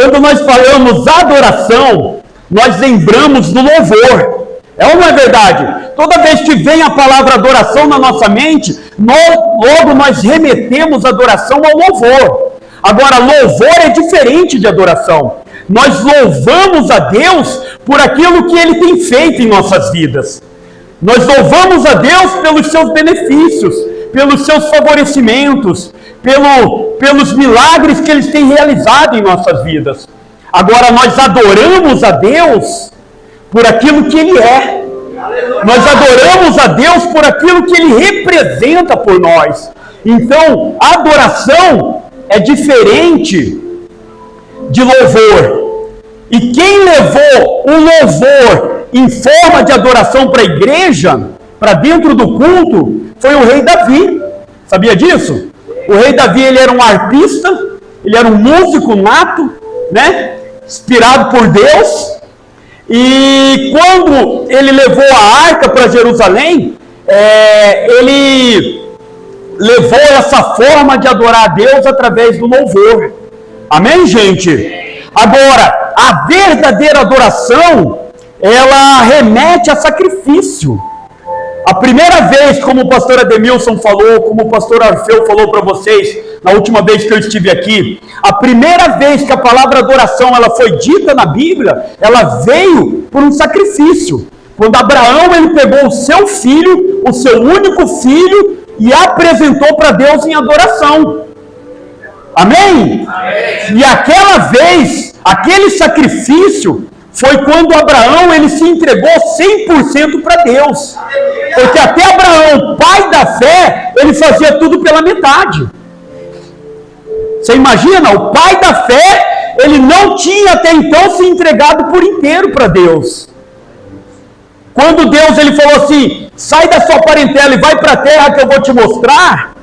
Quando nós falamos adoração, nós lembramos do louvor. É ou não é verdade? Toda vez que vem a palavra adoração na nossa mente, logo nós remetemos a adoração ao louvor. Agora, louvor é diferente de adoração. Nós louvamos a Deus por aquilo que Ele tem feito em nossas vidas. Nós louvamos a Deus pelos seus benefícios, pelos seus favorecimentos, pelos milagres que Ele tem realizado em nossas vidas. Agora, nós adoramos a Deus por aquilo que Ele é. Nós adoramos a Deus por aquilo que Ele representa por nós. Então, a adoração é diferente de louvor. E quem levou o louvor em forma de adoração para a igreja, para dentro do culto, foi o rei Davi. Sabia disso? O rei Davi, ele era um arpista, ele era um músico nato, né? Inspirado por Deus. E quando ele levou a arca para Jerusalém, ele levou essa forma de adorar a Deus através do louvor. Amém, gente? Agora, a verdadeira adoração, ela remete a sacrifício. A primeira vez, como o pastor Ademilson falou, como o pastor Orfeu falou para vocês, na última vez que eu estive aqui, a primeira vez que a palavra adoração ela foi dita na Bíblia, ela veio por um sacrifício. Quando Abraão ele pegou o seu filho, o seu único filho, e apresentou para Deus em adoração. Amém? Amém? E aquela vez, aquele sacrifício, foi quando Abraão ele se entregou 100% para Deus. Porque até Abraão, pai da fé, ele fazia tudo pela metade. Você imagina? O pai da fé, ele não tinha até então se entregado por inteiro para Deus. Quando Deus ele falou assim, sai da sua parentela e vai para a terra que eu vou te mostrar,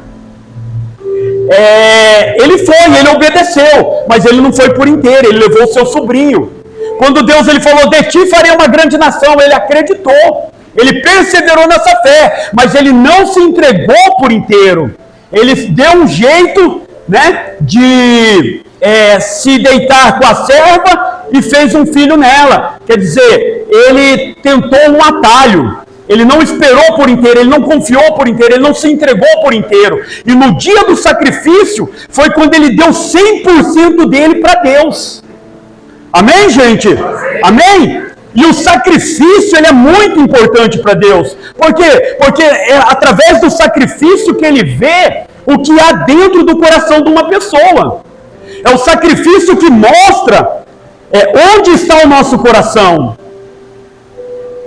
ele obedeceu, mas ele não foi por inteiro, ele levou o seu sobrinho. Quando Deus ele falou, de ti farei uma grande nação, ele acreditou, ele perseverou nessa fé, mas ele não se entregou por inteiro. Ele deu um jeito, né, de se deitar com a serva e fez um filho nela. Quer dizer, ele tentou um atalho. Ele não esperou por inteiro, ele não confiou por inteiro, ele não se entregou por inteiro. E no dia do sacrifício, foi quando ele deu 100% dele para Deus. Amém, gente? Amém? E o sacrifício, ele é muito importante para Deus. Por quê? Porque é através do sacrifício que ele vê o que há dentro do coração de uma pessoa. É o sacrifício que mostra onde está o nosso coração.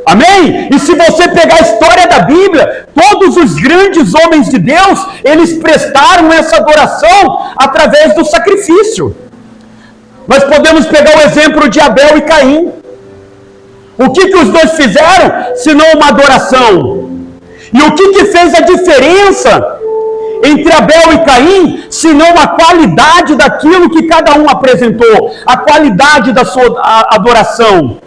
Amém? E se você pegar a história da Bíblia, todos os grandes homens de Deus, eles prestaram essa adoração através do sacrifício. Nós podemos pegar o exemplo de Abel e Caim. O que os dois fizeram, senão uma adoração? E o que fez a diferença entre Abel e Caim, senão a qualidade daquilo que cada um apresentou, a qualidade da sua adoração?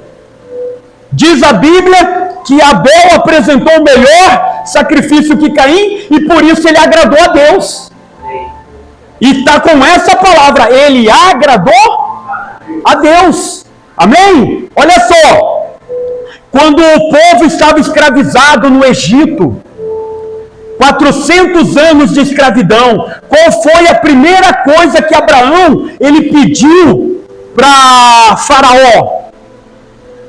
Diz a Bíblia que Abel apresentou o melhor sacrifício que Caim, e por isso ele agradou a Deus. E está com essa palavra, ele agradou a Deus. Amém? Olha só, quando o povo estava escravizado no Egito, 400 anos de escravidão, qual foi a primeira coisa que Abraão ele pediu para Faraó?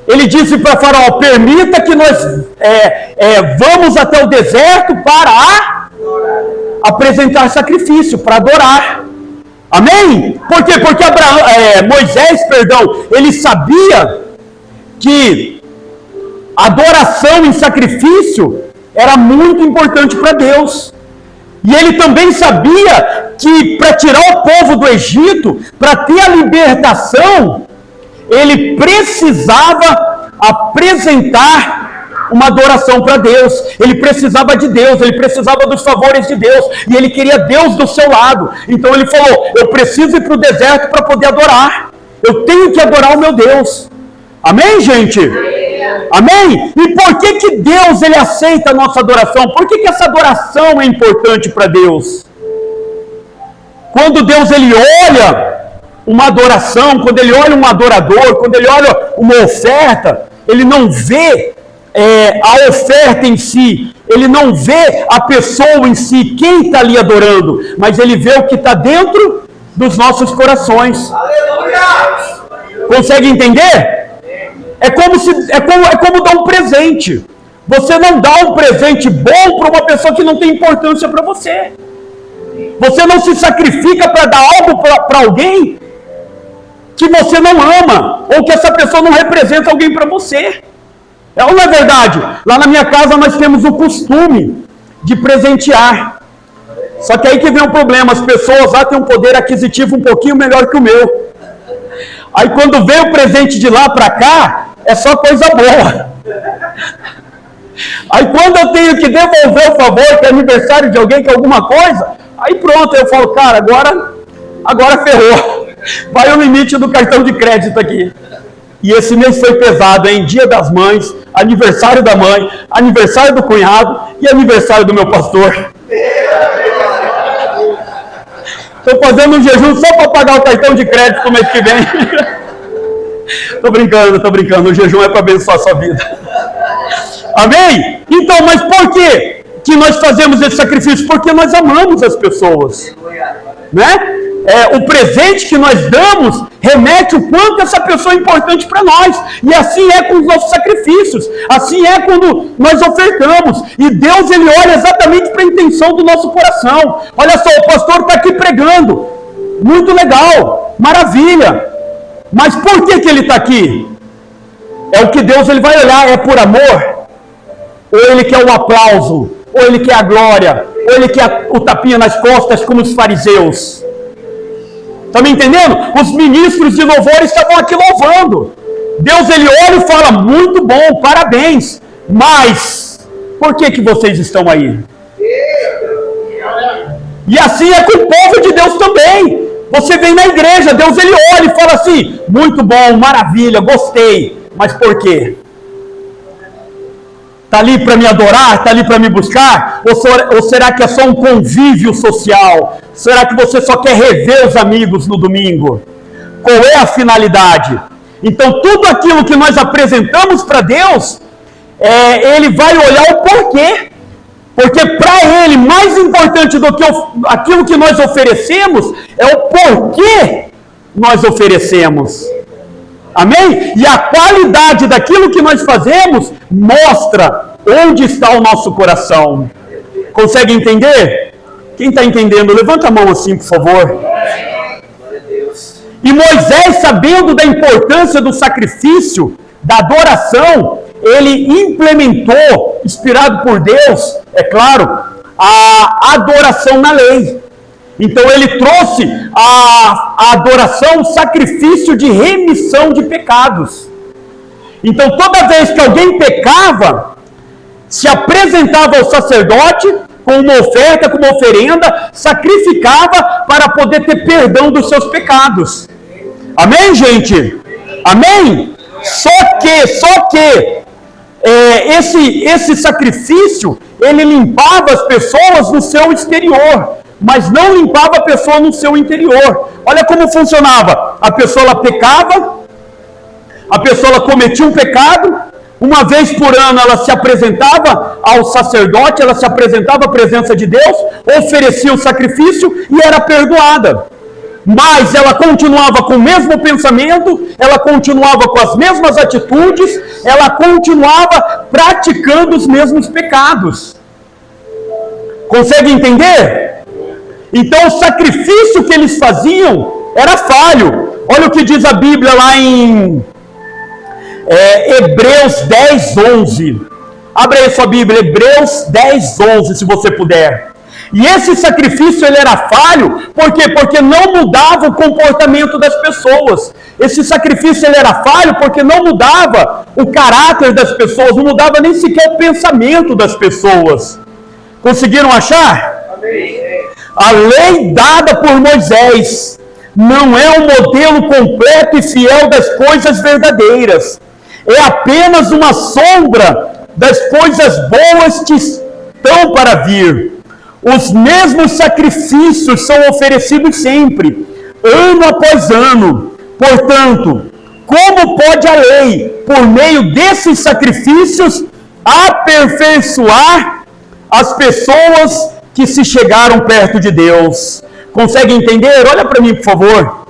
Ele disse para Faraó, permita que nós vamos até o deserto para apresentar sacrifício, para adorar. Amém? Por quê? Porque Moisés, ele sabia que adoração em sacrifício era muito importante para Deus. E ele também sabia que para tirar o povo do Egito, para ter a libertação, ele precisava apresentar uma adoração para Deus. Ele precisava de Deus, ele precisava dos favores de Deus, e ele queria Deus do seu lado. Então ele falou, eu preciso ir para o deserto para poder adorar. Eu tenho que adorar o meu Deus. Amém, gente? Amém? E por que Deus ele aceita a nossa adoração? Por que essa adoração é importante para Deus? Quando Deus ele olha uma adoração, quando ele olha um adorador, quando ele olha uma oferta, ele não vê a oferta em si, ele não vê a pessoa em si, quem está ali adorando, mas ele vê o que está dentro dos nossos corações. Aleluia! Consegue entender? É como dar um presente. Você não dá um presente bom para uma pessoa que não tem importância para você. Você não se sacrifica para dar algo para alguém que você não ama, ou que essa pessoa não representa alguém para você. É ou não é verdade? Lá na minha casa nós temos o costume de presentear. Só que aí que vem o problema, as pessoas lá têm um poder aquisitivo um pouquinho melhor que o meu. Aí quando vem o presente de lá para cá, é só coisa boa. Aí quando eu tenho que devolver o favor, que é aniversário de alguém, que é alguma coisa, aí pronto, eu falo, cara, agora ferrou. Vai o limite do cartão de crédito aqui. E esse mês foi pesado, hein? Dia das Mães, aniversário da mãe, aniversário do cunhado e aniversário do meu pastor. Estou fazendo um jejum só para pagar o cartão de crédito no mês que vem. Estou brincando. O jejum é para abençoar a sua vida. Amém? Então, mas por que nós fazemos esse sacrifício? Porque nós amamos as pessoas. Né? O presente que nós damos remete o quanto essa pessoa é importante para nós. E assim é com os nossos sacrifícios. Assim é quando nós ofertamos. E Deus, Ele olha exatamente para a intenção do nosso coração. Olha só, o pastor está aqui pregando. Muito legal, maravilha. Mas por que ele está aqui? É o que Deus ele vai olhar, é por amor? Ou Ele quer o aplauso? Ou Ele quer a glória? Ou Ele quer o tapinha nas costas como os fariseus? Está me entendendo? Os ministros de louvor estavam aqui louvando. Deus ele olha e fala, muito bom, parabéns. Mas, por que vocês estão aí? E assim é com o povo de Deus também. Você vem na igreja, Deus ele olha e fala assim, muito bom, maravilha, gostei. Mas por quê? Está ali para me adorar? Está ali para me buscar? Ou será que é só um convívio social? Será que você só quer rever os amigos no domingo? Qual é a finalidade? Então, tudo aquilo que nós apresentamos para Deus, Ele vai olhar o porquê. Porque para Ele, mais importante do que aquilo que nós oferecemos, é o porquê nós oferecemos. Amém? E a qualidade daquilo que nós fazemos mostra onde está o nosso coração. Consegue entender? Quem está entendendo, levanta a mão assim, por favor. E Moisés, sabendo da importância do sacrifício, da adoração, ele implementou, inspirado por Deus, é claro, a adoração na lei. Então ele trouxe a adoração, o sacrifício de remissão de pecados. Então toda vez que alguém pecava, se apresentava ao sacerdote com uma oferta, com uma oferenda, sacrificava para poder ter perdão dos seus pecados. Amém, gente? Amém? Só que esse sacrifício, ele limpava as pessoas no seu exterior, mas não limpava a pessoa no seu interior. Olha como funcionava. A pessoa ela pecava, a pessoa ela cometia um pecado, uma vez por ano ela se apresentava ao sacerdote, ela se apresentava à presença de Deus, oferecia o sacrifício e era perdoada. Mas ela continuava com o mesmo pensamento, ela continuava com as mesmas atitudes, ela continuava praticando os mesmos pecados. Consegue entender? Então o sacrifício que eles faziam era falho. Olha o que diz a Bíblia lá em Hebreus 10, 11. Abre aí sua Bíblia, Hebreus 10, 11, se você puder. E esse sacrifício ele era falho, por quê? Porque não mudava o comportamento das pessoas. Esse sacrifício ele era falho porque não mudava o caráter das pessoas, não mudava nem sequer o pensamento das pessoas. Conseguiram achar? Amém. A lei dada por Moisés não é um modelo completo e fiel das coisas verdadeiras. É apenas uma sombra das coisas boas que estão para vir. Os mesmos sacrifícios são oferecidos sempre, ano após ano. Portanto, como pode a lei, por meio desses sacrifícios, aperfeiçoar as pessoas que se chegaram perto de Deus? Consegue entender? Olha para mim, por favor.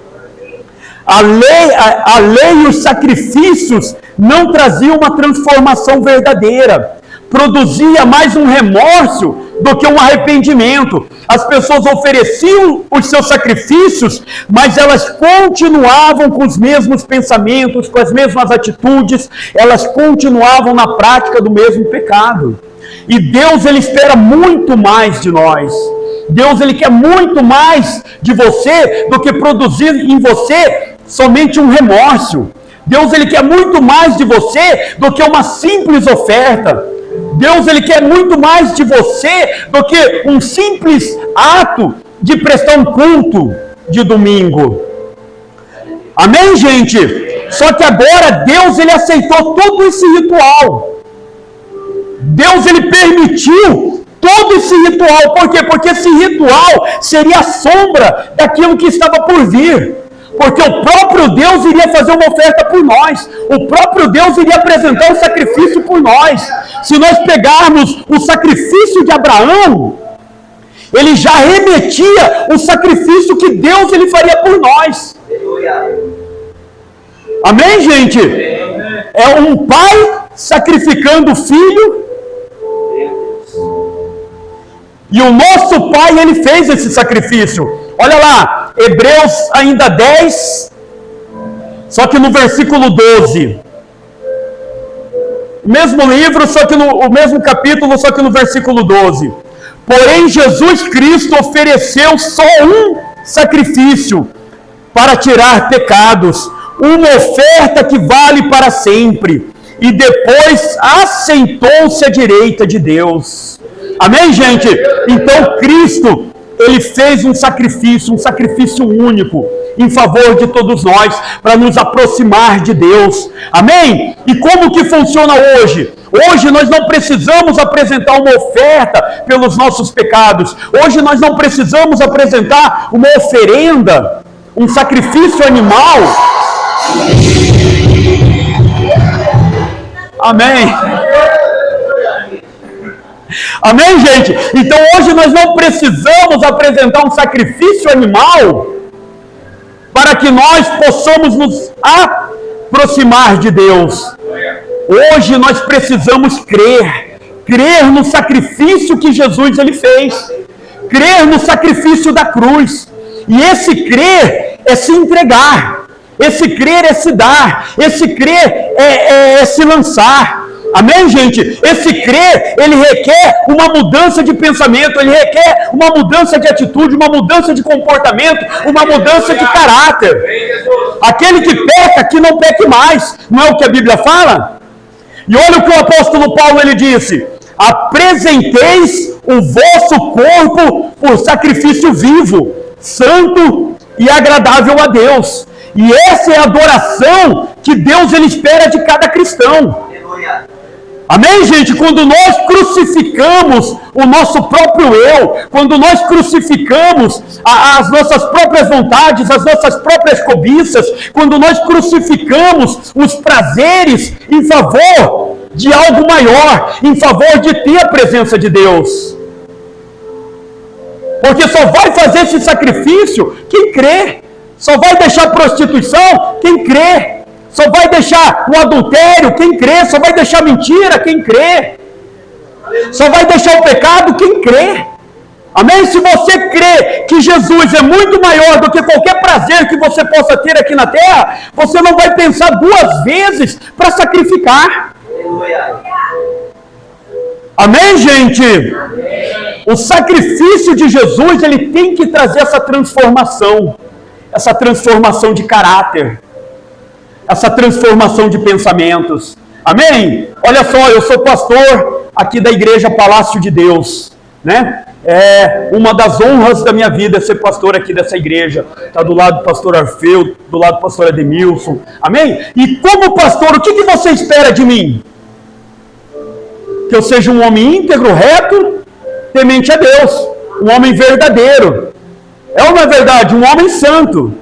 A lei e os sacrifícios não traziam uma transformação verdadeira. Produzia mais um remorso do que um arrependimento. As pessoas ofereciam os seus sacrifícios, mas elas continuavam com os mesmos pensamentos, com as mesmas atitudes, elas continuavam na prática do mesmo pecado. E Deus, Ele espera muito mais de nós. Deus, Ele quer muito mais de você do que produzir em você somente um remorso. Deus, Ele quer muito mais de você do que uma simples oferta. Deus, Ele quer muito mais de você do que um simples ato de prestar um culto de domingo. Amém, gente? Só que agora Deus, Ele aceitou todo esse ritual. Deus, Ele permitiu todo esse ritual. Por quê? Porque esse ritual seria a sombra daquilo que estava por vir. Porque o próprio Deus iria fazer uma oferta por nós. O próprio Deus iria apresentar um sacrifício por nós. Se nós pegarmos o sacrifício de Abraão, ele já remetia o sacrifício que Deus ele faria por nós. Amém, gente? É um pai sacrificando o filho. E o nosso pai, ele fez esse sacrifício. Olha lá, Hebreus ainda 10, só que no versículo 12. O mesmo livro, só que o mesmo capítulo, só que no versículo 12. Porém, Jesus Cristo ofereceu só um sacrifício para tirar pecados, uma oferta que vale para sempre, e depois assentou-se à direita de Deus. Amém, gente? Então, Cristo, Ele fez um sacrifício único, em favor de todos nós, para nos aproximar de Deus. Amém? E como que funciona hoje? Hoje nós não precisamos apresentar uma oferta pelos nossos pecados. Hoje nós não precisamos apresentar uma oferenda, um sacrifício animal. Amém? Amém, gente? Então hoje nós não precisamos apresentar um sacrifício animal para que nós possamos nos aproximar de Deus. Hoje nós precisamos crer no sacrifício que Jesus ele fez, crer no sacrifício da cruz. E esse crer é se entregar, esse crer é se dar, esse crer é se lançar. Amém, gente? Esse crer, ele requer uma mudança de pensamento, ele requer uma mudança de atitude, uma mudança de comportamento, uma mudança de caráter. Aquele que peca, que não peque mais. Não é o que a Bíblia fala? E olha o que o apóstolo Paulo ele disse: apresenteis o vosso corpo por sacrifício vivo, santo e agradável a Deus. E essa é a adoração que Deus ele espera de cada cristão. Amém, gente? Quando nós crucificamos o nosso próprio eu, quando nós crucificamos as nossas próprias vontades, as nossas próprias cobiças, quando nós crucificamos os prazeres em favor de algo maior, em favor de ter a presença de Deus. Porque só vai fazer esse sacrifício quem crê. Só vai deixar a prostituição quem crê. Só vai deixar o adultério quem crê. Só vai deixar a mentira quem crê. Só vai deixar o pecado quem crê. Amém? Se você crê que Jesus é muito maior do que qualquer prazer que você possa ter aqui na terra, você não vai pensar duas vezes para sacrificar. Amém, gente? O sacrifício de Jesus, ele tem que trazer essa transformação de caráter, essa transformação de pensamentos. Amém? Olha só, eu sou pastor aqui da Igreja Palácio de Deus, né? É uma das honras da minha vida ser pastor aqui dessa igreja. Está do lado do pastor Arfeu, do lado do pastor Ademilson. Amém? E como pastor, o que você espera de mim? Que eu seja um homem íntegro, reto, temente a Deus, um homem verdadeiro. É ou não é verdade? Um homem santo.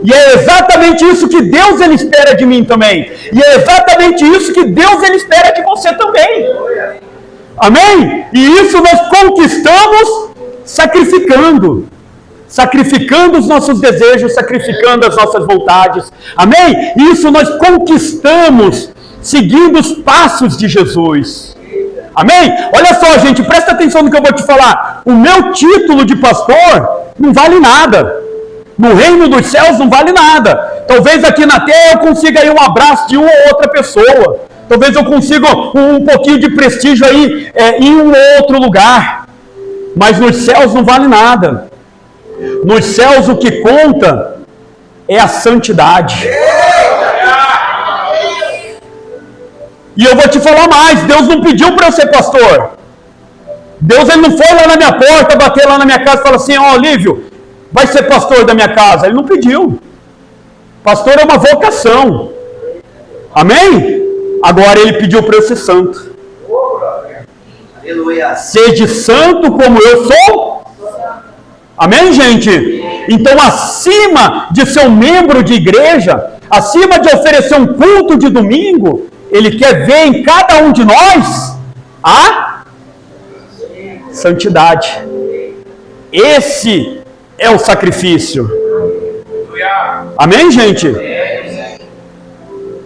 E é exatamente isso que Deus ele espera de mim também. E é exatamente isso que Deus ele espera de você também. Amém? E isso nós conquistamos sacrificando. Sacrificando os nossos desejos, sacrificando as nossas vontades. Amém? Isso nós conquistamos seguindo os passos de Jesus. Amém? Olha só, gente, presta atenção no que eu vou te falar. O meu título de pastor não vale nada. No reino dos céus não vale nada. Talvez aqui na terra eu consiga aí um abraço de uma ou outra pessoa. Talvez eu consiga um pouquinho de prestígio aí em um outro lugar. Mas nos céus não vale nada. Nos céus o que conta é a santidade. E eu vou te falar mais, Deus não pediu para eu ser pastor. Deus ele não foi lá na minha porta, bater lá na minha casa e falar assim, ó, Olívio, vai ser pastor da minha casa. Ele não pediu. Pastor é uma vocação. Amém? Agora ele pediu para eu ser santo. Aleluia. Sede santo como eu sou. Amém, gente? Então, acima de ser um membro de igreja, acima de oferecer um culto de domingo, ele quer ver em cada um de nós a santidade. Esse é o sacrifício. Amém, gente?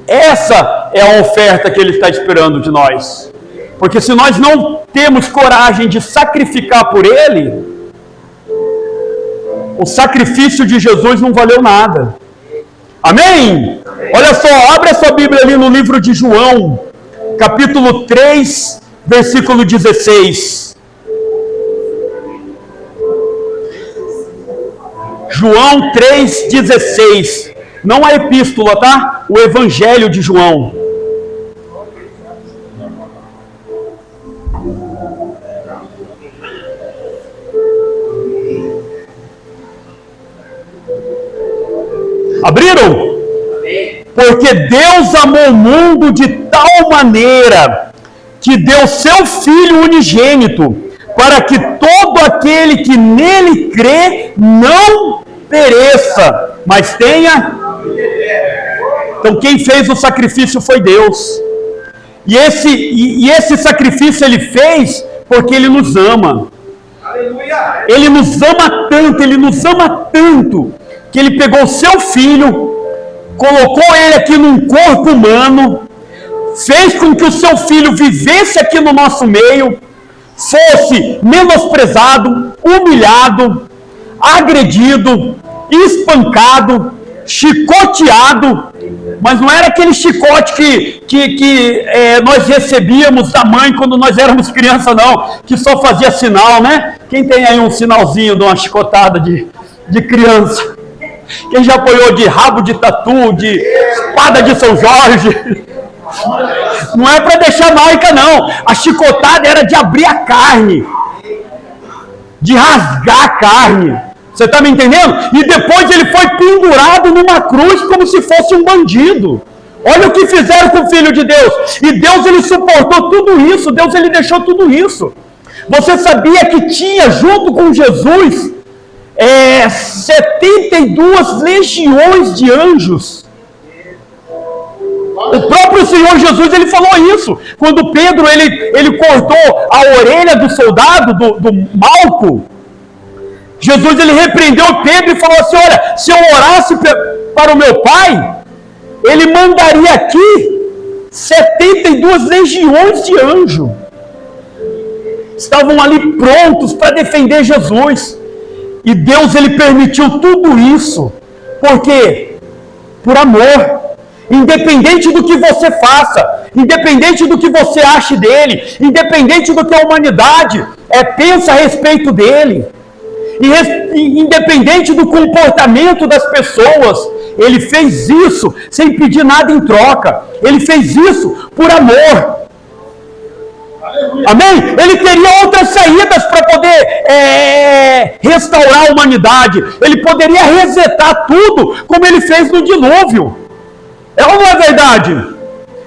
Essa é a oferta que ele está esperando de nós. Porque se nós não temos coragem de sacrificar por ele, o sacrifício de Jesus não valeu nada. Amém? Olha só, abre a sua Bíblia ali no livro de João, capítulo 3, versículo 16. João 3,16. Não a epístola, tá? O Evangelho de João. Abriram? Porque Deus amou o mundo de tal maneira que deu seu Filho unigênito, para que todo aquele que nele crê não pereça, mas tenha. Então quem fez o sacrifício foi Deus. E esse sacrifício ele fez porque ele nos ama. Ele nos ama tanto, que ele pegou o seu filho, colocou ele aqui num corpo humano, fez com que o seu filho vivesse aqui no nosso meio, fosse menosprezado, humilhado, agredido, espancado, chicoteado, mas não era aquele chicote que nós recebíamos da mãe quando nós éramos criança, não, que só fazia sinal, né? Quem tem aí um sinalzinho de uma chicotada de criança? Quem já apoiou de rabo de tatu, de espada de São Jorge? Não é para deixar marca, não. A chicotada era de abrir a carne, de rasgar a carne. Você está me entendendo? E depois ele foi pendurado numa cruz como se fosse um bandido. Olha o que fizeram com o Filho de Deus. E Deus ele suportou tudo isso. Deus ele deixou tudo isso. Você sabia que tinha junto com Jesus 72 legiões de anjos? O próprio Senhor Jesus ele falou isso. Quando Pedro ele cortou a orelha do soldado, do Malco, Jesus ele repreendeu Pedro e falou assim, olha, se eu orasse para o meu Pai, ele mandaria aqui 72 legiões de anjos. Estavam ali prontos para defender Jesus. E Deus ele permitiu tudo isso. Por quê? Por amor. Independente do que você faça, independente do que você ache dele, independente do que a humanidade pensa a respeito dele, e independente do comportamento das pessoas, ele fez isso sem pedir nada em troca. Ele fez isso por amor. Amém? Ele teria outras saídas para poder restaurar a humanidade. Ele poderia resetar tudo, como ele fez no dilúvio. É ou não é verdade?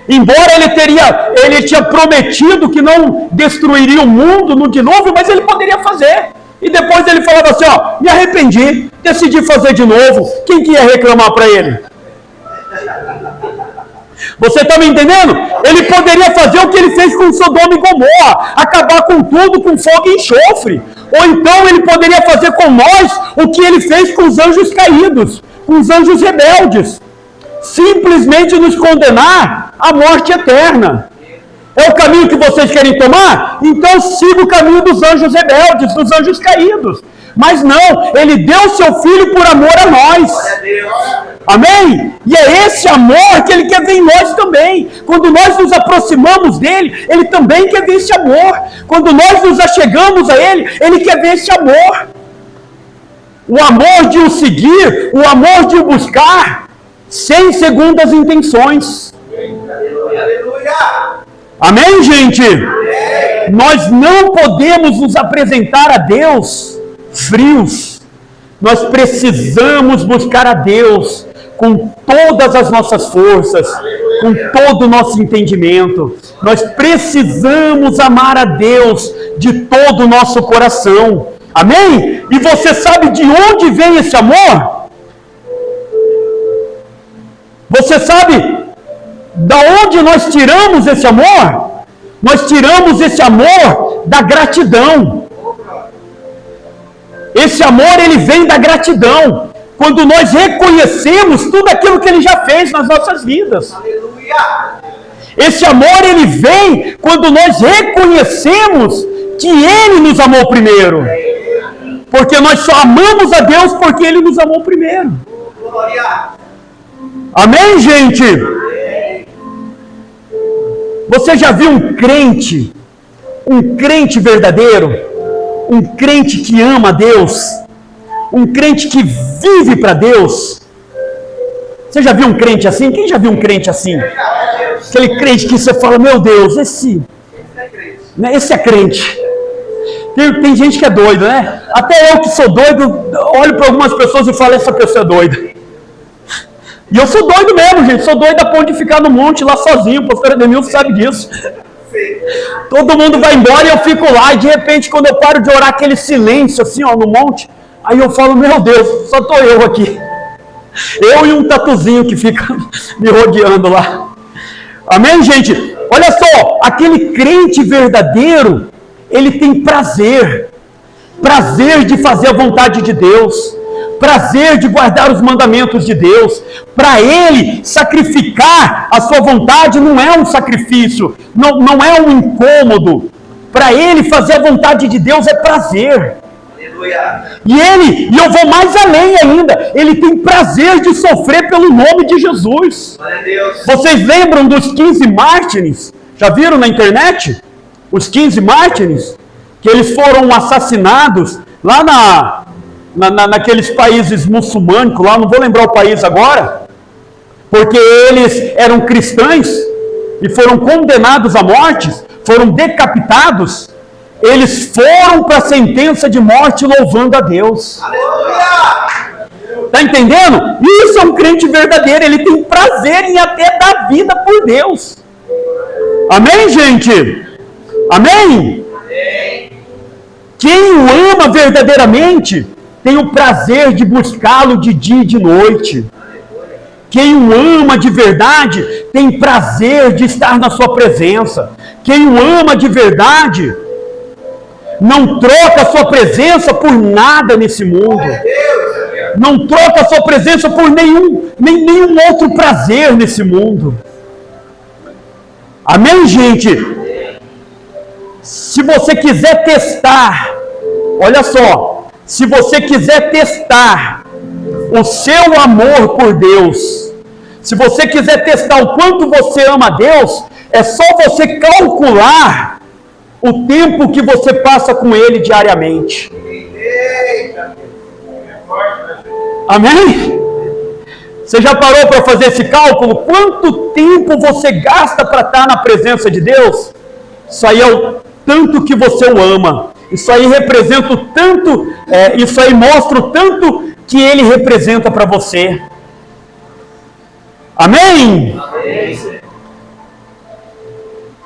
Embora ele tinha prometido que não destruiria o mundo no dilúvio, mas ele poderia fazer. E depois ele falava assim, ó, me arrependi, decidi fazer de novo. Quem que ia reclamar para ele? Você está me entendendo? Ele poderia fazer o que ele fez com Sodoma e Gomorra, acabar com tudo com fogo e enxofre. Ou então ele poderia fazer com nós o que ele fez com os anjos caídos, com os anjos rebeldes. Simplesmente nos condenar à morte eterna. É o caminho que vocês querem tomar? Então siga o caminho dos anjos rebeldes, dos anjos caídos. Mas não, ele deu seu filho por amor a nós. Amém? E é esse amor que ele quer ver em nós também. Quando nós nos aproximamos dele, ele também quer ver esse amor. Quando nós nos achegamos a ele, ele quer ver esse amor. O amor de o seguir, o amor de o buscar, sem segundas intenções. Amém, gente? Nós não podemos nos apresentar a Deus frios. Nós precisamos buscar a Deus com todas as nossas forças, com todo o nosso entendimento. Nós precisamos amar a Deus de todo o nosso coração. Amém? E você sabe de onde vem esse amor? Você sabe da onde nós tiramos esse amor? Nós tiramos esse amor da gratidão. Esse amor, ele vem da gratidão. Quando nós reconhecemos tudo aquilo que ele já fez nas nossas vidas. Esse amor, ele vem quando nós reconhecemos que ele nos amou primeiro. Porque nós só amamos a Deus porque ele nos amou primeiro. Amém, gente? Você já viu um crente verdadeiro? Um crente que ama a Deus? Um crente que vive para Deus? Você já viu um crente assim? Quem já viu um crente assim? Aquele crente que você fala, meu Deus, esse é crente. Tem gente que é doido, né? Até eu que sou doido, olho para algumas pessoas e falo, essa pessoa é doida. E eu sou doido mesmo, gente. Sou doido a ponto de ficar no monte lá sozinho. O pastor Edemilson sabe disso. Todo mundo vai embora e eu fico lá. E de repente, quando eu paro de orar, aquele silêncio assim, ó, no monte. Aí eu falo, meu Deus, só estou eu aqui. Eu e um tatuzinho que fica me rodeando lá. Amém, gente? Olha só, aquele crente verdadeiro, ele tem prazer. Prazer de fazer a vontade de Deus. Prazer de guardar os mandamentos de Deus. Para ele, sacrificar a sua vontade não é um sacrifício, não é um incômodo. Para ele, fazer a vontade de Deus é prazer. Aleluia. E eu vou mais além ainda, ele tem prazer de sofrer pelo nome de Jesus. Vocês lembram dos 15 mártires? Já viram na internet? Os 15 mártires? Que eles foram assassinados lá naqueles países muçulmanos, lá, não vou lembrar o país agora, porque eles eram cristãos e foram condenados à morte, foram decapitados. Eles foram para a sentença de morte louvando a Deus. Está entendendo? Isso é um crente verdadeiro, ele tem prazer em até dar vida por Deus. Amém, gente? Amém? Quem o ama verdadeiramente tem o prazer de buscá-lo de dia e de noite. Quem o ama de verdade tem prazer de estar na sua presença. Quem o ama de verdade não troca a sua presença por nada nesse mundo. Não troca a sua presença por nenhum outro prazer nesse mundo. Amém, gente? Se você quiser testar, olha só, se você quiser testar o seu amor por Deus, se você quiser testar o quanto você ama a Deus, é só você calcular o tempo que você passa com Ele diariamente. Amém? Você já parou para fazer esse cálculo? Quanto tempo você gasta para estar na presença de Deus? Isso aí é o tanto que você o ama. Isso aí representa o tanto, isso aí mostra o tanto que Ele representa para você. Amém? Amém?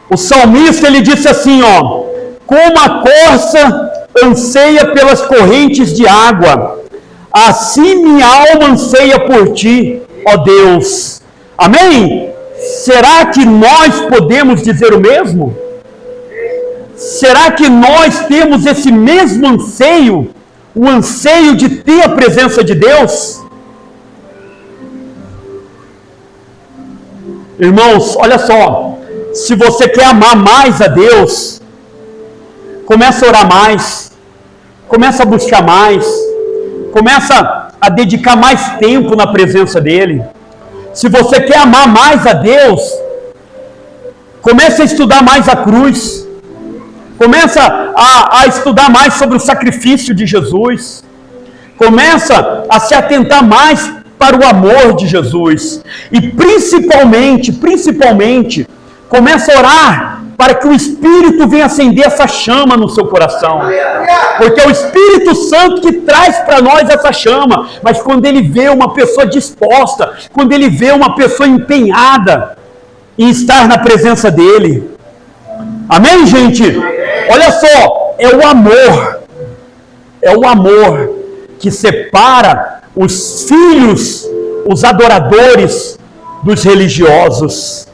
O salmista, ele disse assim, ó, como a corça anseia pelas correntes de água. Assim minha alma anseia por ti, ó Deus. Amém? Será que nós podemos dizer o mesmo? Será que nós temos esse mesmo anseio? O anseio de ter a presença de Deus? Irmãos, olha só. Se você quer amar mais a Deus, começa a orar mais. Começa a buscar mais. Começa a dedicar mais tempo na presença dEle. Se você quer amar mais a Deus, comece a estudar mais a cruz. Começa a estudar mais sobre o sacrifício de Jesus. Começa a se atentar mais para o amor de Jesus. E principalmente, começa a orar para que o Espírito venha acender essa chama no seu coração. Porque é o Espírito Santo que traz para nós essa chama. Mas quando ele vê uma pessoa disposta, quando ele vê uma pessoa empenhada em estar na presença dele. Amém, gente? Olha só, é o amor que separa os filhos, os adoradores dos religiosos.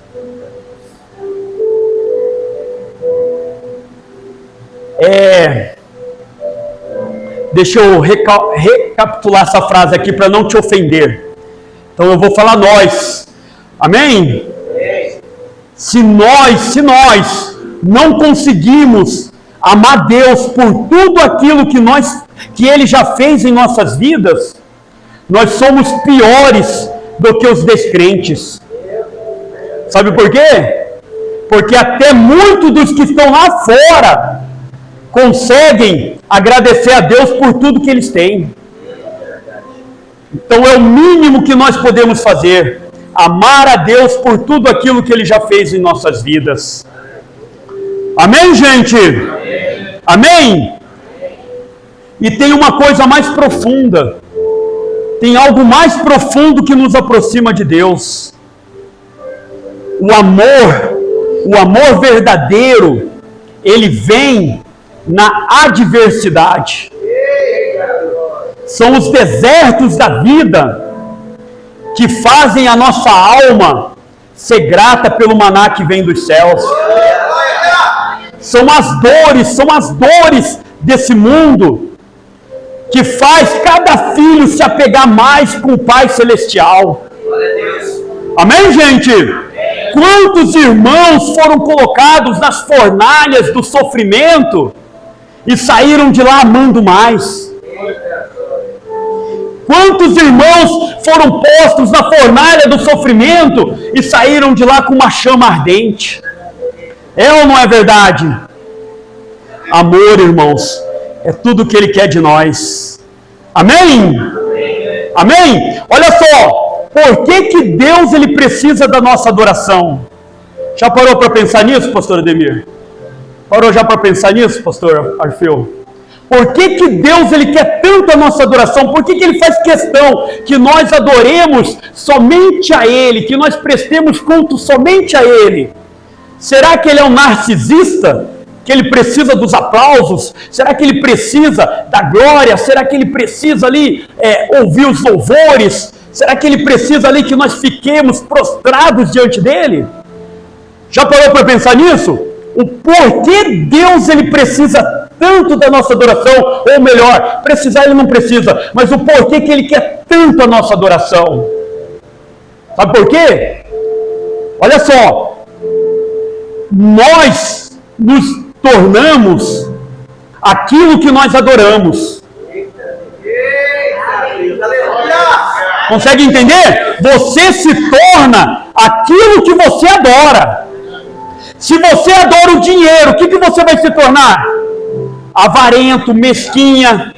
Deixa eu recapitular essa frase aqui para não te ofender. Então eu vou falar nós. Amém? Se nós não conseguimos amar Deus por tudo aquilo que Ele já fez em nossas vidas, nós somos piores do que os descrentes. Sabe por quê? Porque até muitos dos que estão lá fora conseguem agradecer a Deus por tudo que eles têm. Então é o mínimo que nós podemos fazer, amar a Deus por tudo aquilo que Ele já fez em nossas vidas. Amém, gente? Amém? E tem uma coisa mais profunda, tem algo mais profundo que nos aproxima de Deus. O amor verdadeiro, ele vem na adversidade. São os desertos da vida que fazem a nossa alma ser grata pelo maná que vem dos céus. São as dores desse mundo que faz cada filho se apegar mais com o Pai Celestial. Amém, gente? Quantos irmãos foram colocados nas fornalhas do sofrimento e saíram de lá amando mais? Quantos irmãos foram postos na fornalha do sofrimento e saíram de lá com uma chama ardente? É ou não é verdade? Amor, irmãos, é tudo que Ele quer de nós. Amém? Amém? Olha só, por que Deus ele precisa da nossa adoração? Já parou para pensar nisso, pastor Ademir? Parou já para pensar nisso, pastor Arfeu? Por que Deus ele quer tanto a nossa adoração? Por que Ele faz questão que nós adoremos somente a Ele, que nós prestemos culto somente a Ele? Será que Ele é um narcisista? Que Ele precisa dos aplausos? Será que Ele precisa da glória? Será que Ele precisa ali ouvir os louvores? Será que Ele precisa ali que nós fiquemos prostrados diante dEle? Já parou para pensar nisso? O porquê Deus ele precisa tanto da nossa adoração? Ou melhor, precisar Ele não precisa, mas o porquê que Ele quer tanto a nossa adoração? Sabe por quê? Olha só, nós nos tornamos aquilo que nós adoramos. Consegue entender? Você se torna aquilo que você adora. Se você adora o dinheiro, o que você vai se tornar? Avarento, mesquinha.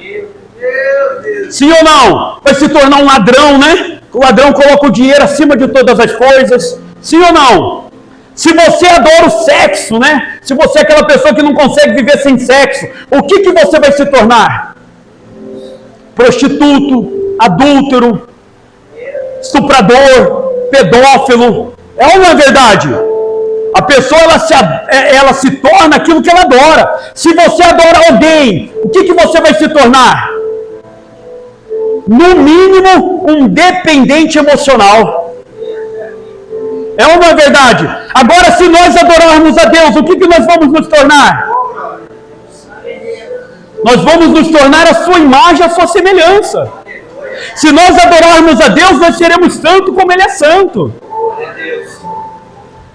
Sim ou não? Vai se tornar um ladrão, né? O ladrão coloca o dinheiro acima de todas as coisas. Sim ou não? Se você adora o sexo, né? Se você é aquela pessoa que não consegue viver sem sexo, o que você vai se tornar? Prostituto, adúltero, estuprador, pedófilo. É ou não é verdade? A pessoa ela se torna aquilo que ela adora. Se você adora alguém, o que você vai se tornar? No mínimo, um dependente emocional. É uma verdade. Agora, se nós adorarmos a Deus, o que nós vamos nos tornar? Nós vamos nos tornar a sua imagem, a sua semelhança. Se nós adorarmos a Deus, nós seremos santo como Ele é santo.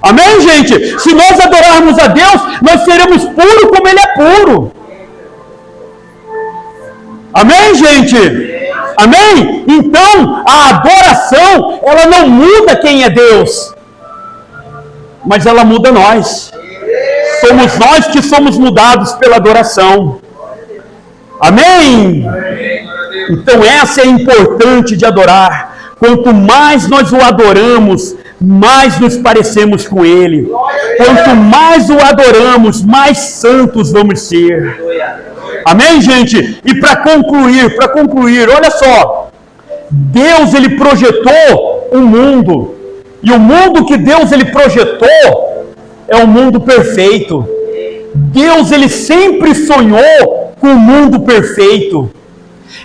Amém, gente? Se nós adorarmos a Deus, nós seremos puro como Ele é puro. Amém, gente? Amém? Então, a adoração, ela não muda quem é Deus, mas ela muda nós. Somos nós que somos mudados pela adoração. Amém? Então, essa é importante de adorar. Quanto mais nós o adoramos, mais nos parecemos com Ele. Quanto mais o adoramos, mais santos vamos ser. Amém, gente? E para concluir, olha só. Deus, Ele projetou um mundo. E o mundo que Deus, Ele projetou é um mundo perfeito. Deus, Ele sempre sonhou com um mundo perfeito.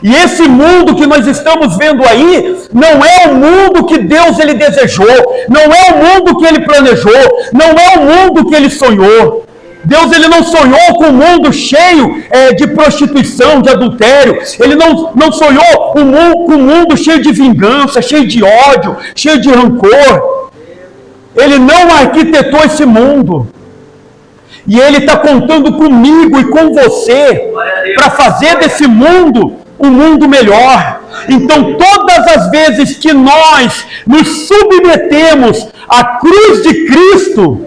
E esse mundo que nós estamos vendo aí, não é o mundo que Deus Ele desejou, não é o mundo que Ele planejou, não é o mundo que Ele sonhou. Deus Ele não sonhou com um mundo cheio de prostituição, de adultério. Ele não sonhou com um mundo cheio de vingança, cheio de ódio, cheio de rancor. Ele não arquitetou esse mundo. E Ele está contando comigo e com você para fazer desse mundo um mundo melhor. Então, todas as vezes que nós nos submetemos à cruz de Cristo,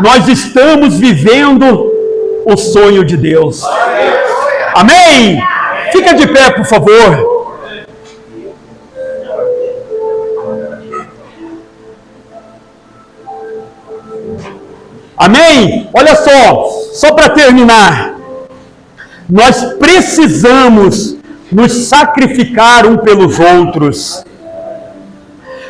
nós estamos vivendo o sonho de Deus. Amém? Fica de pé, por favor. Amém? Olha só para terminar. Nós precisamos nos sacrificar um pelos outros.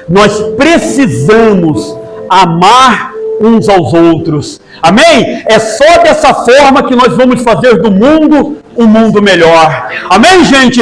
Nós precisamos amar uns aos outros. Amém? É só dessa forma que nós vamos fazer do mundo um mundo melhor. Amém, gente?